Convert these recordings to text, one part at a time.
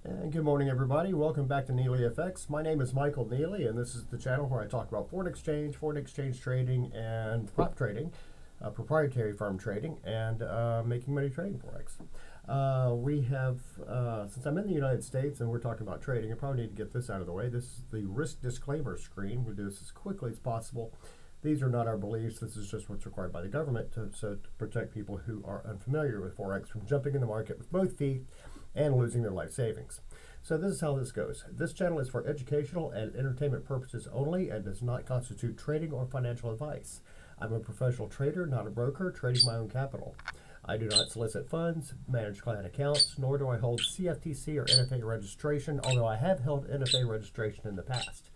And good morning, everybody. Welcome back to NeelyFX. My name is Michael Neely, and this is the channel where I talk about foreign exchange trading, and prop trading, proprietary firm trading, and making money trading Forex. Since I'm in the United States and we're talking about trading, I probably need to get this out of the way. This is the risk disclaimer screen. We'll do this as quickly as possible. These are not our beliefs. This is just what's required by the government to protect people who are unfamiliar with Forex from jumping in the market with both feet and losing their life savings. So this is how this goes. This channel is for educational and entertainment purposes only and does not constitute trading or financial advice. I'm a professional trader, not a broker, trading my own capital. I do not solicit funds, manage client accounts, nor do I hold CFTC or NFA registration, although I have held NFA registration in the past.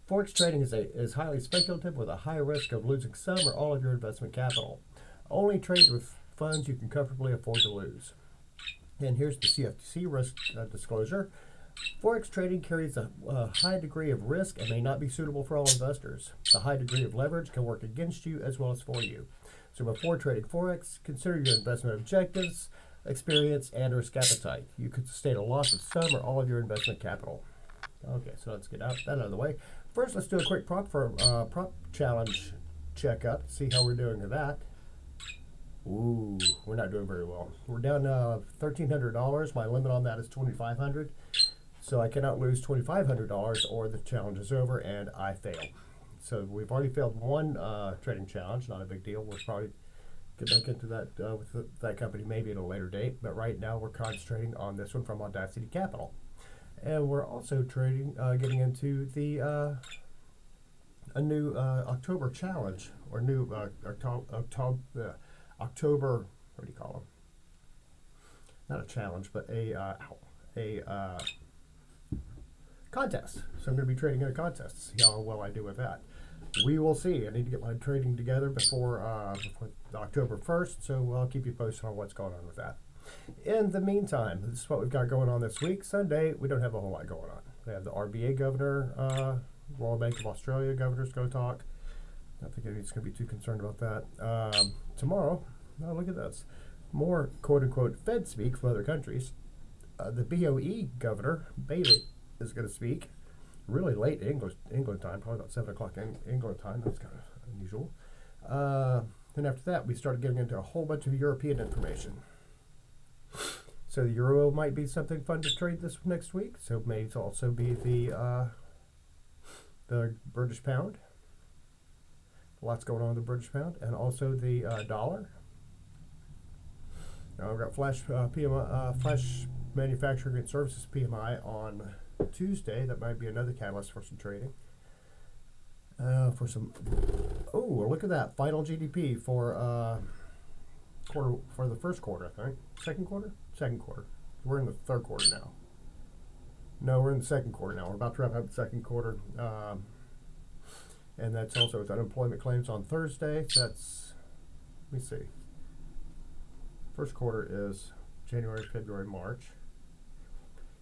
Forex trading is highly speculative with a high risk of losing some or all of your investment capital. Only trade with funds you can comfortably afford to lose. And here's the CFTC risk disclosure. Forex trading carries a high degree of risk and may not be suitable for all investors. The high degree of leverage can work against you as well as for you. So before trading Forex, consider your investment objectives, experience, and risk appetite. You could sustain a loss of some or all of your investment capital. Okay, so let's get that out of the way. First, let's do a quick prop challenge checkup, see how we're doing with that. Ooh, we're not doing very well. We're down $1,300. My limit on that is $2,500. So I cannot lose $2,500 or the challenge is over and I fail. So we've already failed one trading challenge, not a big deal. We'll probably get back into that with that company maybe at a later date. But right now we're concentrating on this one from AUDUSD Capital. And we're also trading, getting into the a new October challenge, or new October, what do you call them? Not a challenge, but a contest. So I'm going to be trading in a contest to see how well I do with that. We will see. I need to get my trading together before October 1st, so I'll keep you posted on what's going on with that. In the meantime, this is what we've got going on this week. Sunday, we don't have a whole lot going on. We have the RBA governor, Royal Bank of Australia governor's going to talk. I don't think anybody's going to be too concerned about that. Tomorrow, oh, look at this. More quote-unquote Fed speak from other countries. The BOE governor, Bailey, is going to speak really late England time, probably about 7 o'clock England time. That's kind of unusual. Then after that, we started getting into a whole bunch of European information. So the euro might be something fun to trade this next week. So it may also be the British pound. Lots going on with the British pound, and also the dollar. Now we've got flash manufacturing and services PMI on Tuesday. That might be another catalyst for some trading. Oh, look at that final GDP for the first quarter, I think. Second quarter. We're in the third quarter now. No, we're in the second quarter now. We're about to wrap up the second quarter. And that's also with unemployment claims on Thursday. So that's, let me see. First quarter is January, February, March,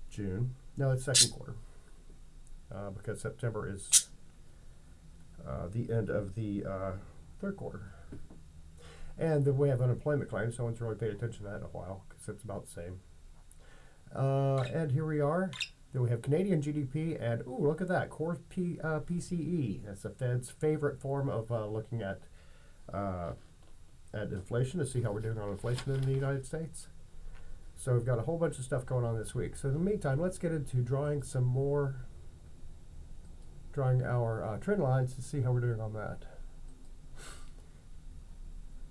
June. No, it's second quarter. Because September is the end of the third quarter. And then we have unemployment claims. No one's really paid attention to that in a while because it's about the same. And here we are. Then we have Canadian GDP, and ooh, look at that, core PCE. That's the Fed's favorite form of looking at inflation to see how we're doing on inflation in the United States. So we've got a whole bunch of stuff going on this week. So in the meantime, let's get into drawing our trend lines to see how we're doing on that.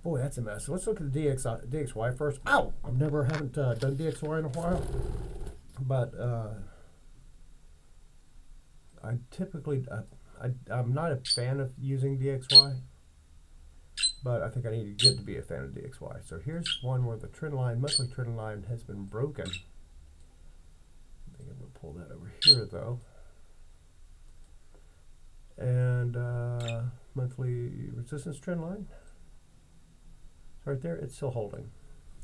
Boy, that's a mess. So let's look at the DXY first. Ow! Haven't done DXY in a while, but I'm not a fan of using DXY, but I think I need to get to be a fan of DXY. So here's one where the monthly trend line has been broken. I think I'm going to pull that over here though. And monthly resistance trend line. Right there, it's still holding.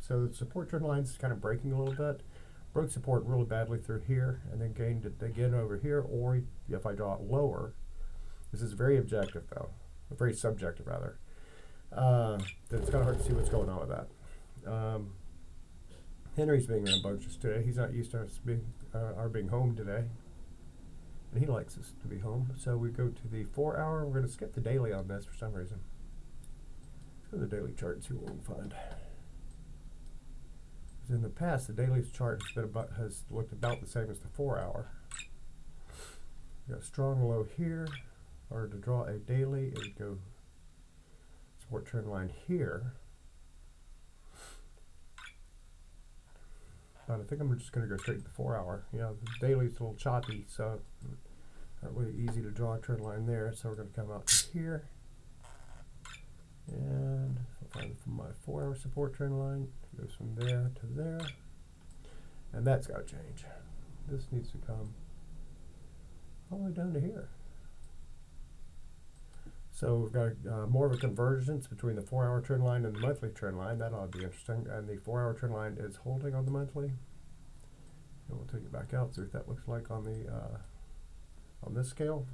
So the support trend line is kind of breaking a little bit. Broke support really badly through here and then gained it again over here, or if I draw it lower, this is very objective though, very subjective rather, then it's kind of hard to see what's going on with that. Henry's being rambunctious today. He's not used to us being our being home today, and he likes us to be home. So we go to the 4 hour. We're going to skip the daily on this for some reason. Let's go to the daily chart and see what we can find. Because in the past, the daily chart has looked about the same as the 4 hour. We got a strong low here. Or to draw a daily, it would go support trend line here. But I think I'm just going to go straight to the 4 hour. You know, the daily's a little choppy, so not really easy to draw a trend line there. So we're going to come out to here. And I'll find from my 4 hour support trend line. It goes from there to there. And that's got to change. This needs to come all the way down to here. So we've got more of a convergence between the 4 hour trend line and the monthly trend line. That ought to be interesting. And the 4 hour trend line is holding on the monthly. And we'll take it back out, see what that looks like on the on this scale.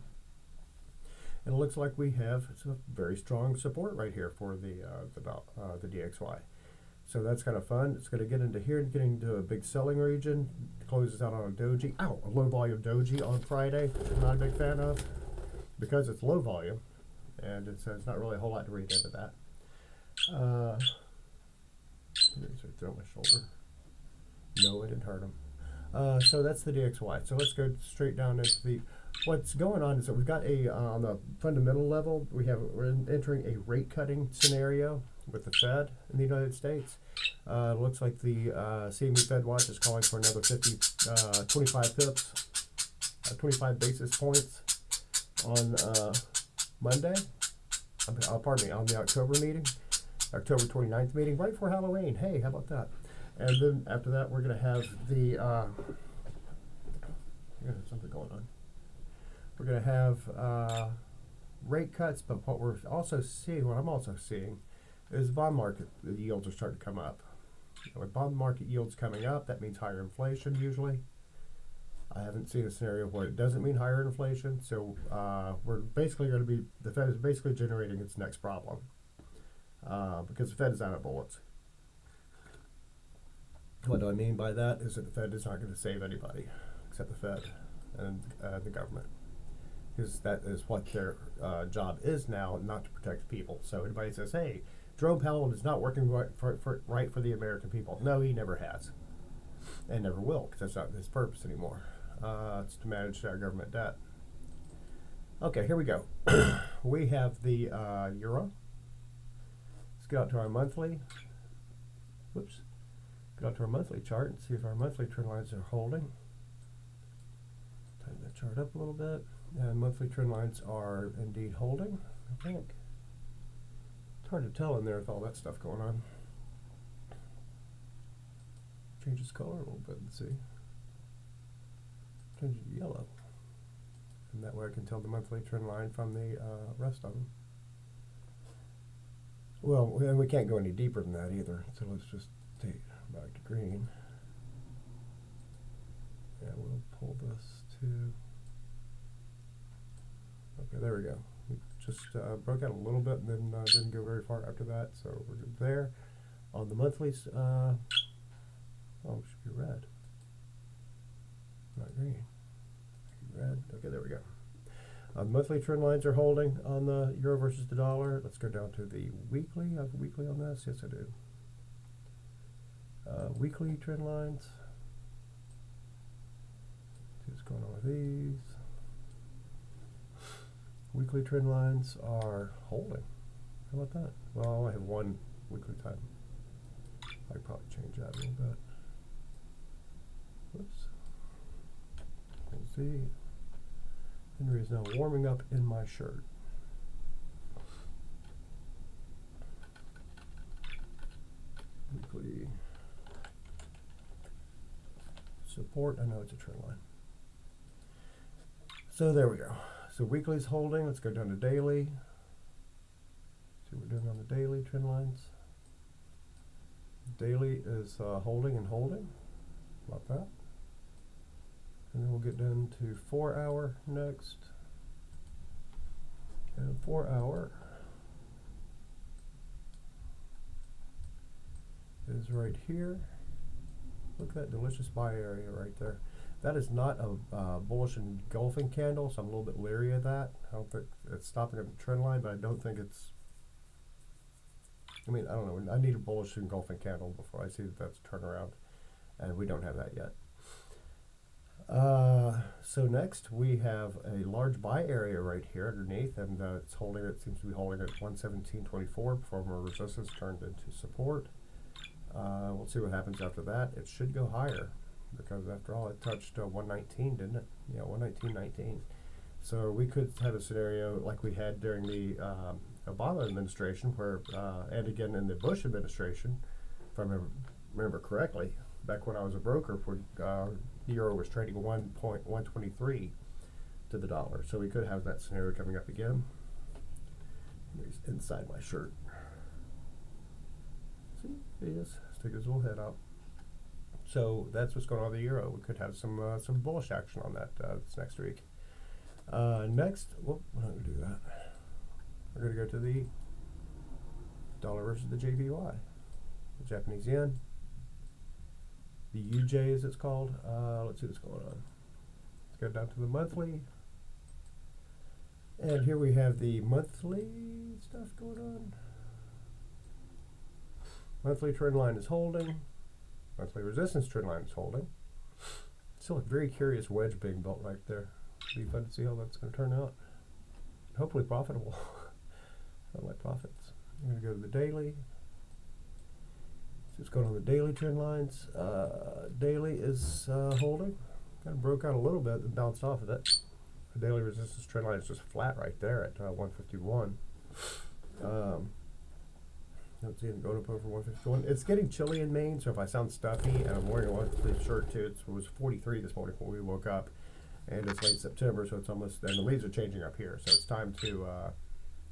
And it looks like we have some very strong support right here for the DXY. So that's kind of fun. It's going to get into here and get into a big selling region. Closes out on a doji. Ow, a low volume doji on Friday. I'm not a big fan of because it's low volume. And it's not really a whole lot to read into that. Right there on my shoulder. No, it didn't hurt him. So that's the DXY. So let's go straight down into the. What's going on is that we've got a on the fundamental level. We're entering a rate cutting scenario with the Fed in the United States. It looks like the CME Fed Watch is calling for another 25 pips, 25 basis points on Monday, pardon me, on the October meeting, October 29th meeting, right before Halloween. Hey, how about that? And then after that, we're going to have the, something going on. We're going to have rate cuts, but what we're also seeing, what I'm also seeing, is the bond market, the yields are starting to come up. With bond market yields coming up, that means higher inflation usually. I haven't seen a scenario where it doesn't mean higher inflation, so we're basically going to be, the Fed is basically generating its next problem because the Fed is out of bullets. What do I mean by that is that the Fed is not going to save anybody except the Fed and the government, because that is what their job is now, not to protect people. So anybody says, hey, Jerome Powell is not working right for the American people. No, he never has and never will, because that's not his purpose anymore. It's to manage our government debt. Okay, here we go. We have the euro. Let's go out to our monthly. Whoops. Go out to our monthly chart and see if our monthly trend lines are holding. Tighten that chart up a little bit. And monthly trend lines are indeed holding, I think. It's hard to tell in there with all that stuff going on. Change its color a little bit and see. Change it to yellow. And that way I can tell the monthly trend line from the rest of them. Well, and we can't go any deeper than that either. So let's just take it back to green. And we'll pull this to... Okay, there we go. We just broke out a little bit and then didn't go very far after that. So we're good there. On the monthlies, oh, it should be red. Not green. Red. Okay, there we go. Monthly trend lines are holding on the euro versus the dollar. Let's go down to the weekly. I have a weekly on this. Yes, I do. Weekly trend lines. See what's going on with these. Weekly trend lines are holding. How about that? Well, I only have one weekly time. I could probably change that a little bit. Whoops. We'll see. Henry is now warming up in my shirt. Weekly support. I know it's a trend line. So there we go. So weekly's holding. Let's go down to daily. See what we're doing on the daily trend lines. Daily is holding and holding. About that. And then we'll get down to 4 hour next. And 4 hour is right here. Look at that delicious buy area right there. That is not a bullish engulfing candle, so I'm a little bit leery of that. I don't think it's stopping at the trend line, but I don't think it's, I mean, I don't know. I need a bullish engulfing candle before I see that that's a turnaround, and we don't have that yet. So next we have a large buy area right here underneath, and it's holding. It seems to be holding at 117.24 before more resistance turned into support. We'll see what happens after that. It should go higher because after all, it touched 119, didn't it? Yeah, 119.19. So we could have a scenario like we had during the Obama administration, where and again in the Bush administration, if I remember correctly, back when I was a broker, for the euro was trading 1.123 to the dollar. So we could have that scenario coming up again. He's inside my shirt. See, he is. Stick his little head out. So that's what's going on with the euro. We could have some bullish action on that this next week. Next, whoop, we're not going to do that. We're going to go to the dollar versus the JPY, the Japanese yen, the UJ as it's called. Let's see what's going on. Let's go down to the monthly. And here we have the monthly stuff going on. Monthly trend line is holding. Monthly resistance trend line is holding. Still a very curious wedge being built right there. It'll be fun to see how that's going to turn out. Hopefully profitable. I like profits. I'm going to go to the daily. See what's going on the daily trend lines. Daily is holding. Kind of broke out a little bit and bounced off of it. The daily resistance trend line is just flat right there at 151. Don't see it going up over 151. It's getting chilly in Maine, so if I sound stuffy, and I'm wearing a long-sleeve shirt too, it was 43 this morning when we woke up, and it's late September, so it's almost, and the leaves are changing up here, so it's time to,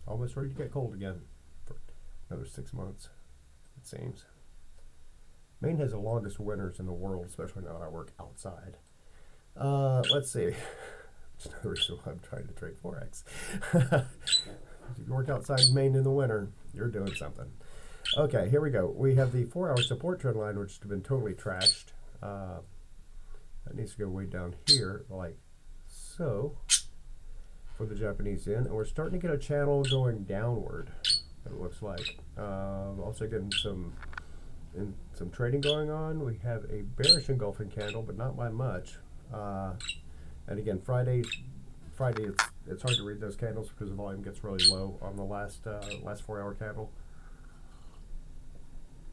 almost ready to get cold again for another 6 months, it seems. Maine has the longest winters in the world, especially now that I work outside. Let's see. That's another reason why I'm trying to trade Forex. If you work outside in Maine in the winter, you're doing something. Okay, here we go. We have the 4-hour support trend line, which has been totally trashed. That needs to go way down here, like so, for the Japanese yen. And we're starting to get a channel going downward, it looks like. Also getting some trading going on. We have a bearish engulfing candle, but not by much. And again, Friday it's hard to read those candles because the volume gets really low on the last 4-hour candle.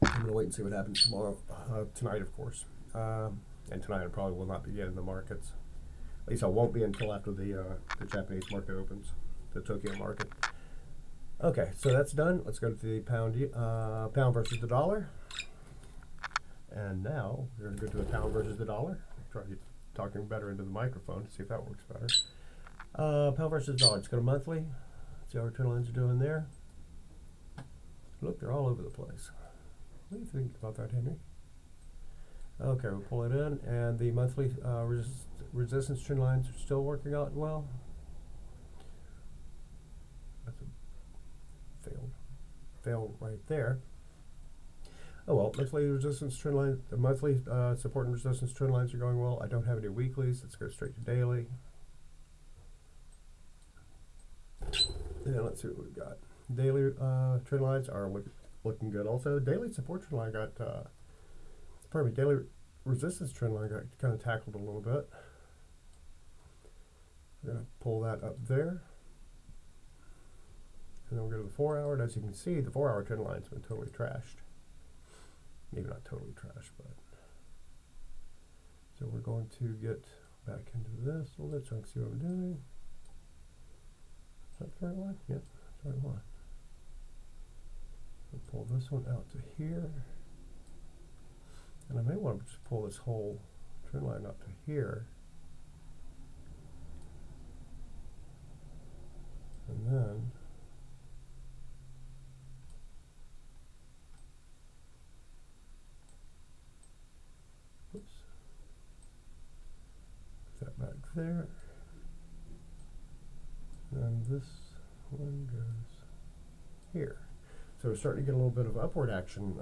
I'm gonna wait and see what happens tomorrow, tonight, of course, and tonight I probably will not be in the markets. At least I won't be until after the Japanese market opens, the Tokyo market. Okay, so that's done. Let's go to the pound versus the dollar, and now we're gonna go to the pound versus the dollar. Try talking better into the microphone to see if that works better. Pound versus dollar. Let's go to monthly. See how our trend lines are doing there. Look, they're all over the place. What do you think about that, Henry? Okay, we'll pull it in, and the monthly resistance trend lines are still working out well. That's a fail right there. Oh well, monthly resistance trend line, the monthly support and resistance trend lines are going well. I don't have any weeklies. Let's go straight to daily. And let's see what we've got. Daily trend lines are looking good also. Daily support trend line got, daily resistance trend line got kind of tackled a little bit. We're going to pull that up there. And then we'll go to the 4-hour. And as you can see, the 4-hour trend line's been totally trashed. Maybe not totally trashed, but. So we're going to get back into this a little bit so I can see what I'm doing. Is that the right one? Yep, that's the right one. We'll pull this one out to here. And I may want to just pull this whole trend line up to here. And then oops. Put that back there. And this one goes here. So we're starting to get a little bit of upward action,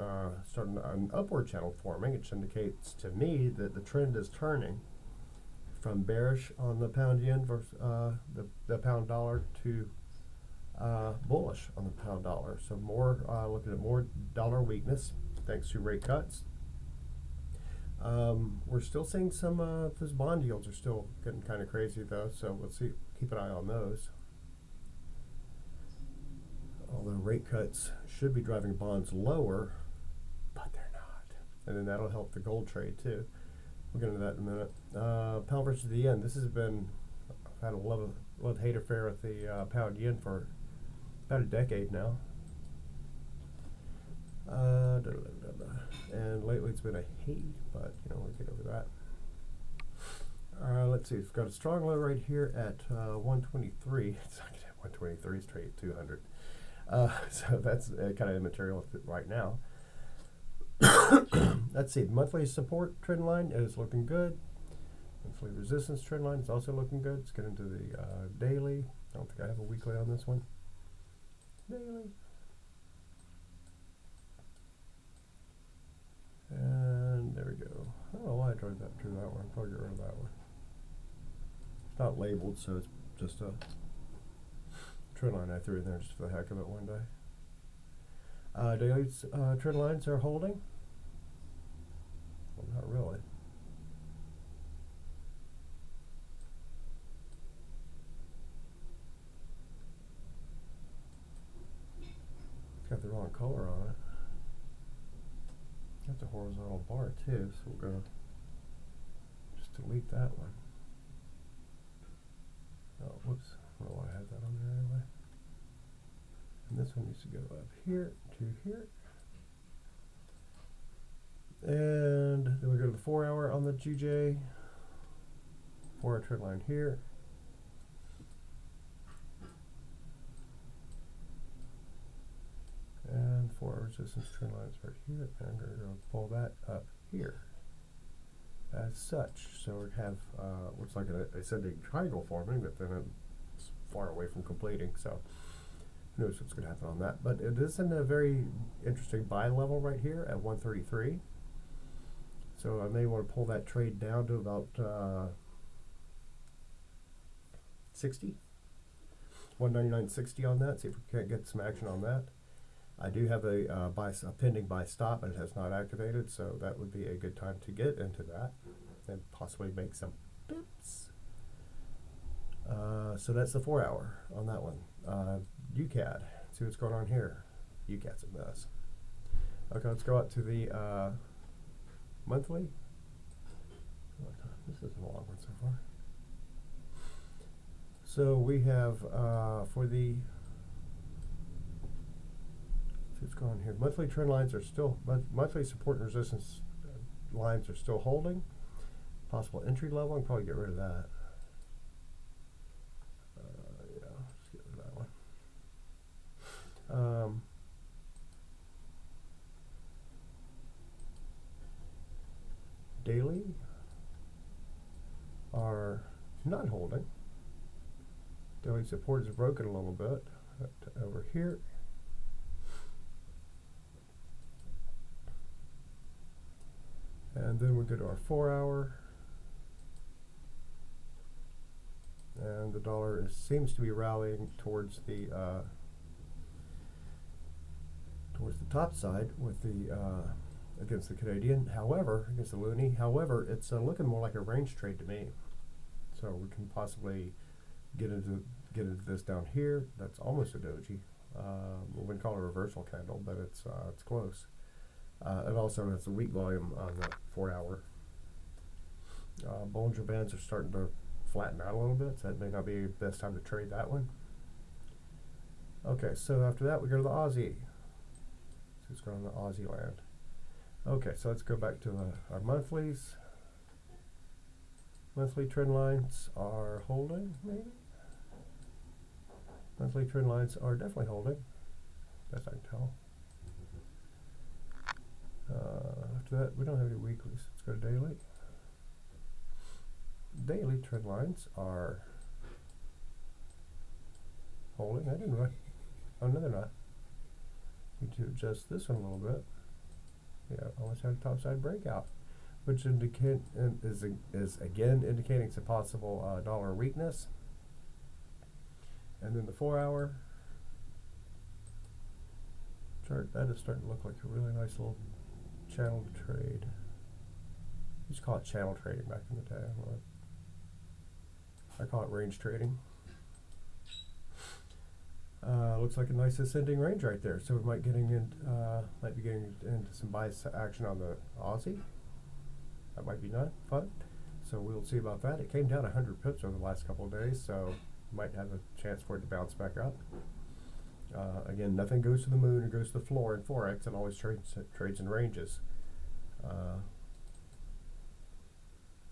starting an upward channel forming, which indicates to me that the trend is turning from bearish on the pound yen versus the pound dollar to bullish on the pound dollar. So more looking at more dollar weakness thanks to rate cuts. We're still seeing some those bond yields are still getting kind of crazy though, so let's see, keep an eye on those. Although rate cuts should be driving bonds lower, but they're not. And then that'll help the gold trade too. We'll get into that in a minute. Pound versus the yen. This has been, I've had a love-hate affair with the pound yen for about a decade now. And lately it's been a hate, but you know, we'll get over that. Let's see, it's got a strong low right here at 123. It's not going to have 123, it's trading at 200. So that's kind of immaterial right now. Let's see, the monthly support trend line is looking good. Monthly resistance trend line is also looking good. Let's get into the daily. I don't think I have a weekly on this one. Daily. And there we go. I don't know why I drew that one. I'll probably get rid of that one. It's not labeled, so it's just a trend line I threw in there just for the heck of it one day. Daily trend lines are holding. Well, not really. It's got the wrong color on it. That's a horizontal bar too, so we're going to just delete that one. Oh, whoops. I don't know why I had that on there anyway. And this one needs to go up here to here. And then we go to the 4 hour on the GJ. 4 hour trend line here. And 4 hour resistance trend lines right here. And I'm going to pull that up here. As such. So we have, looks like an ascending triangle forming, but then it's far away from completing. So who knows what's going to happen on that. But it is in a very interesting buy level right here at 133. So I may want to pull that trade down to about 60. 199.60 on that. See if we can't get some action on that. I do have a pending buy stop, and it has not activated, so that would be a good time to get into that and possibly make some pips. So that's the 4 hour on that one. UCAD, see what's going on here. UCAD's a mess. Okay, let's go out to the monthly. This isn't a long one so far. So we have for the, see what's going on here. Monthly trend lines are still, monthly support and resistance lines are still holding. Possible entry level, and probably get rid of that. Yeah, let's get rid of that one. Daily are not holding. Daily support is broken a little bit over here. And then we go to our 4 hour. And the dollar seems to be rallying towards the top side with the against the Canadian. However, against the loonie. However, it's looking more like a range trade to me. So we can possibly get into this down here. That's almost a doji. We wouldn't call it a reversal candle, but it's close. It also has a weak volume on the 4 hour. Bollinger Bands are starting to flatten out a little bit, so that may not be the best time to trade that one. Okay, so after that we go to the Aussie. So let's go on the Aussie land. Okay, so let's go back to our monthlies. Monthly trend lines are holding, maybe? Monthly trend lines are definitely holding. Best I can tell. After that, we don't have any weeklies. Let's go to daily. Daily trend lines are holding. I didn't know. Oh, no, they're not. Need to adjust this one a little bit. Yeah, almost had a topside breakout, which is again indicating some possible dollar weakness. And then the 4-hour chart, that is starting to look like a really nice little channel trade. We used to call it channel trading back in the day. I call it range trading. Looks like a nice ascending range right there. So we might be getting into some buy action on the Aussie. That might be not fun. So we'll see about that. It came down 100 pips over the last couple of days, so might have a chance for it to bounce back up. Again, nothing goes to the moon or goes to the floor in Forex. It always trades in ranges.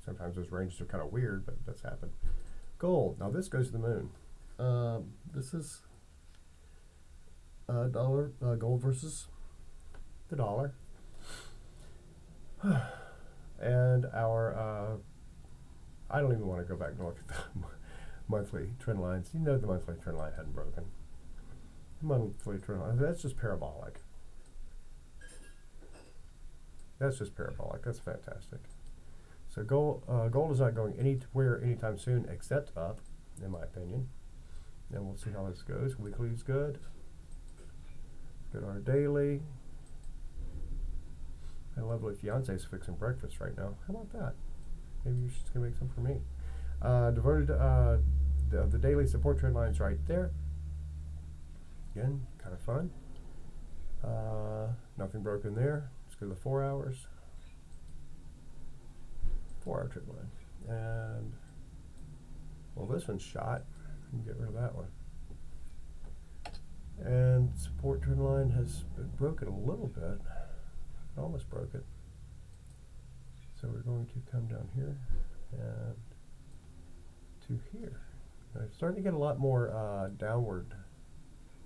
Sometimes those ranges are kind of weird, but that's happened. Gold. Now this goes to the moon. This is dollar gold versus the dollar, and our I don't even want to go back and look at the monthly trend lines. You know the monthly trend line hadn't broken. Monthly trend line, that's just parabolic. That's just parabolic. That's fantastic. So gold is not going anywhere anytime soon except up, in my opinion. And we'll see how this goes. Weekly is good. Good our daily. My lovely fiance is fixing breakfast right now. How about that? Maybe she's gonna make some for me. Devoted the daily support trend lines right there. Again, kind of fun. Nothing broken there. Let's go to the 4 hours. 4-hour trend line. And well, this one's shot. You can get rid of that one. And support trend line has been broken a little bit. It almost broke it. So we're going to come down here and to here. Now it's starting to get a lot more downward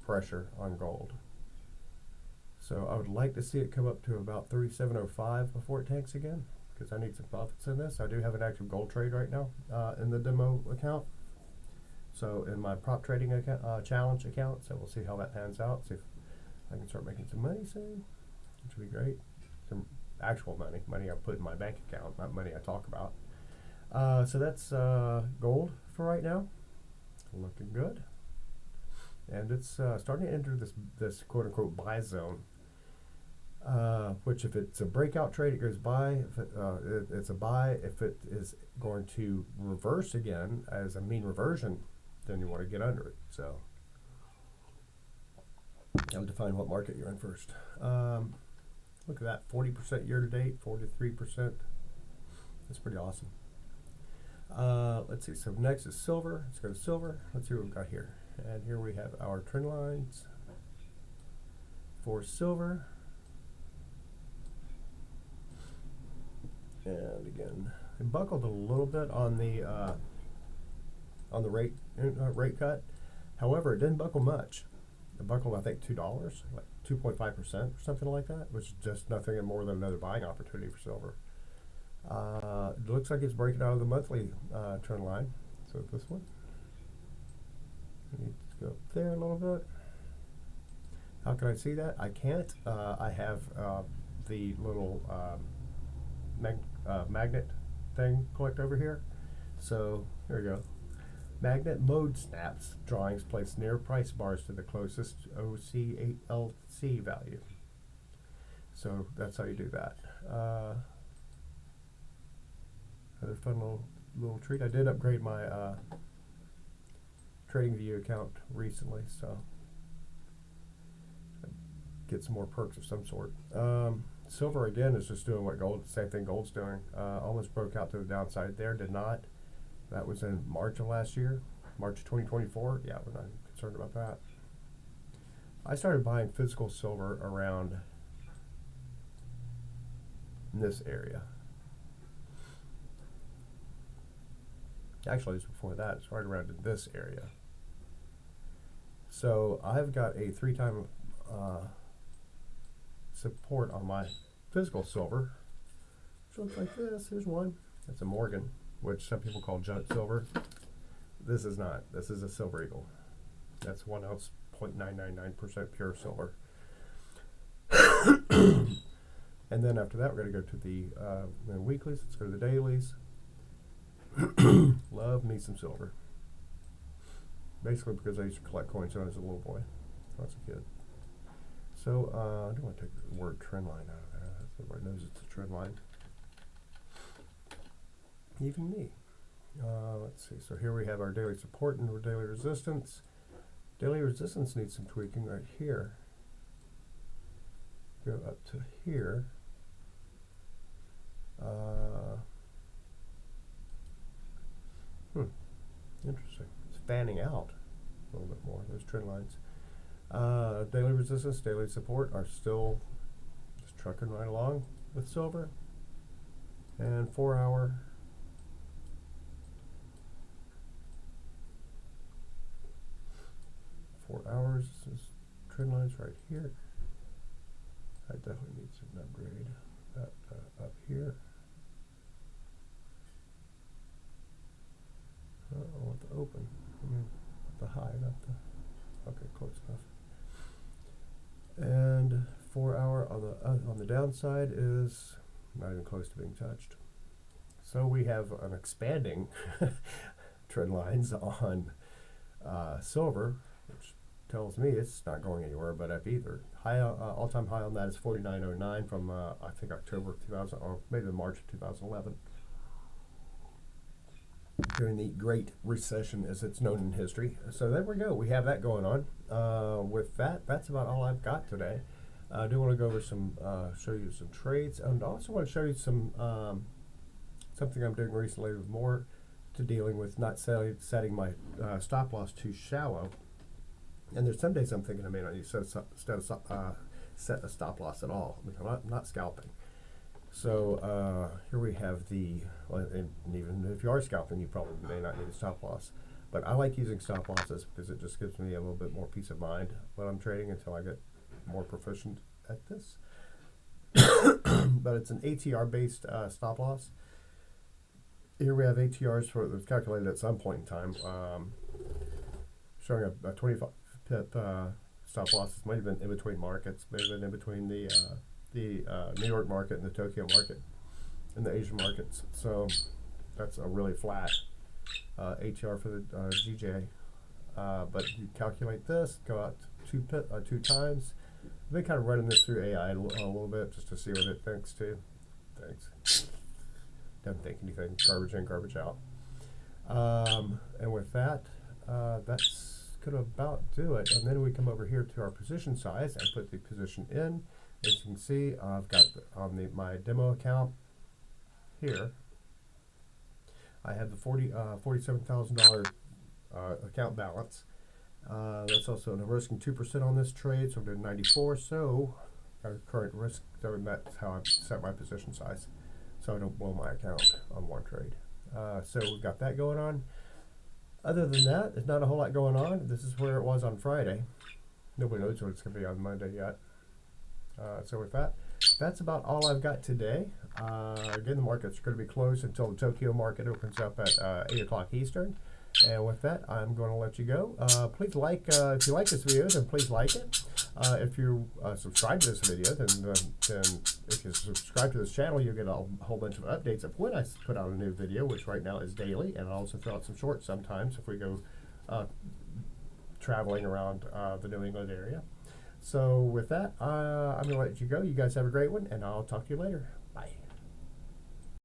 pressure on gold. So I would like to see it come up to about 37.05 before it tanks again, because I need some profits in this. I do have an active gold trade right now in the demo account. So in my prop trading account, challenge account, so we'll see how that pans out. See if I can start making some money soon, which would be great. Some actual money I put in my bank account, not money I talk about. So that's gold for right now, looking good. And it's starting to enter this quote-unquote buy zone, which if it's a breakout trade, it goes buy. If it's a buy, if it is going to reverse again as a mean reversion, then you want to get under it. So you have to define what market you're in first. Look at that, 40% year to date, 43%. That's pretty awesome. Let's see, so next is silver. Let's go to silver. Let's see what we've got here. And here we have our trend lines for silver. And again, it buckled a little bit on the rate cut. However, it didn't buckle much. It buckled, I think, $2, like 2.5% or something like that, which is just nothing more than another buying opportunity for silver. It looks like it's breaking out of the monthly trend line. So this one, I need to go up there a little bit. How can I see that? I can't. I have the little magnet thing clicked over here. So here we go. Magnet mode snaps drawings placed near price bars to the closest OC8LC value. So that's how you do that. Another fun little treat. I did upgrade my TradingView account recently, so get some more perks of some sort. Silver again is just doing what gold, same thing gold's doing. Almost broke out to the downside there, did not. That was in March of last year, March of 2024. Yeah, we're not concerned about that. I started buying physical silver around this area. Actually, it's before that. It's right around in this area. So I've got a 3-time support on my physical silver, which looks like this. Here's one. That's a Morgan, which some people call junk silver. This is not. This is a Silver Eagle. That's 1 ounce, 0.999% pure silver. And then after that, we're going to go to the weeklies. Let's go to the dailies. Love me some silver. Basically because I used to collect coins when I was a little boy. When I was a kid. So I don't want to take the word trend line out of there. Everybody knows it's a trend line. Even me. Let's see. So here we have our daily support and our daily resistance. Daily resistance needs some tweaking right here. Go up to here. Interesting. It's fanning out a little bit more, those trend lines. Daily resistance, daily support are still just trucking right along with silver. And 4 hour. Hours is trend lines right here. I definitely need to upgrade that up here. I want the open. I mean, the high, not the. Okay, close enough. And 4 hour on the downside is not even close to being touched. So we have an expanding trend lines on silver, which tells me it's not going anywhere but up either. High, all-time high on that is 49.09 from I think October of 2000 or maybe March of 2011. During the Great Recession, as it's known in history. So there we go. We have that going on. With that, that's about all I've got today. I do want to go over some, show you some trades, and also want to show you some something I'm doing recently with more to dealing with not setting my stop loss too shallow. And there's some days I'm thinking I may not need to set a stop loss at all. I mean, I'm not scalping. So here we have well, and even if you are scalping, you probably may not need a stop loss. But I like using stop losses because it just gives me a little bit more peace of mind when I'm trading until I get more proficient at this. But it's an ATR-based stop loss. Here we have ATRs for it was calculated at some point in time, showing a 25 pip stop losses. Might have been in between markets, maybe been in between the New York market and the Tokyo market and the Asian markets. So that's a really flat ATR for the GJ. But you calculate this, go out two times. I've been kind of running this through AI a little bit just to see what it thinks too. Thanks. Doesn't think anything. Garbage in, garbage out. And with that, that's going to about do it. And then we come over here to our position size and put the position in. As you can see, I've got on my demo account here, I have the $47,000 account balance. That's also I'm risking 2% on this trade, so I'm doing 94. So our current risk, that's how I set my position size, so I don't blow my account on one trade. So we've got that going on. Other than that, there's not a whole lot going on. This is where it was on Friday. Nobody knows what it's going to be on Monday yet. So with that, that's about all I've got today. Again, the market's going to be closed until the Tokyo market opens up at 8 o'clock Eastern. And with that, I'm going to let you go. Please like, if you like this video, then please like it. If you subscribe to this video, then if you subscribe to this channel, you'll get a whole bunch of updates of when I put out a new video, which right now is daily. And I'll also throw out some shorts sometimes if we go traveling around the New England area. So with that, I'm going to let you go. You guys have a great one, and I'll talk to you later.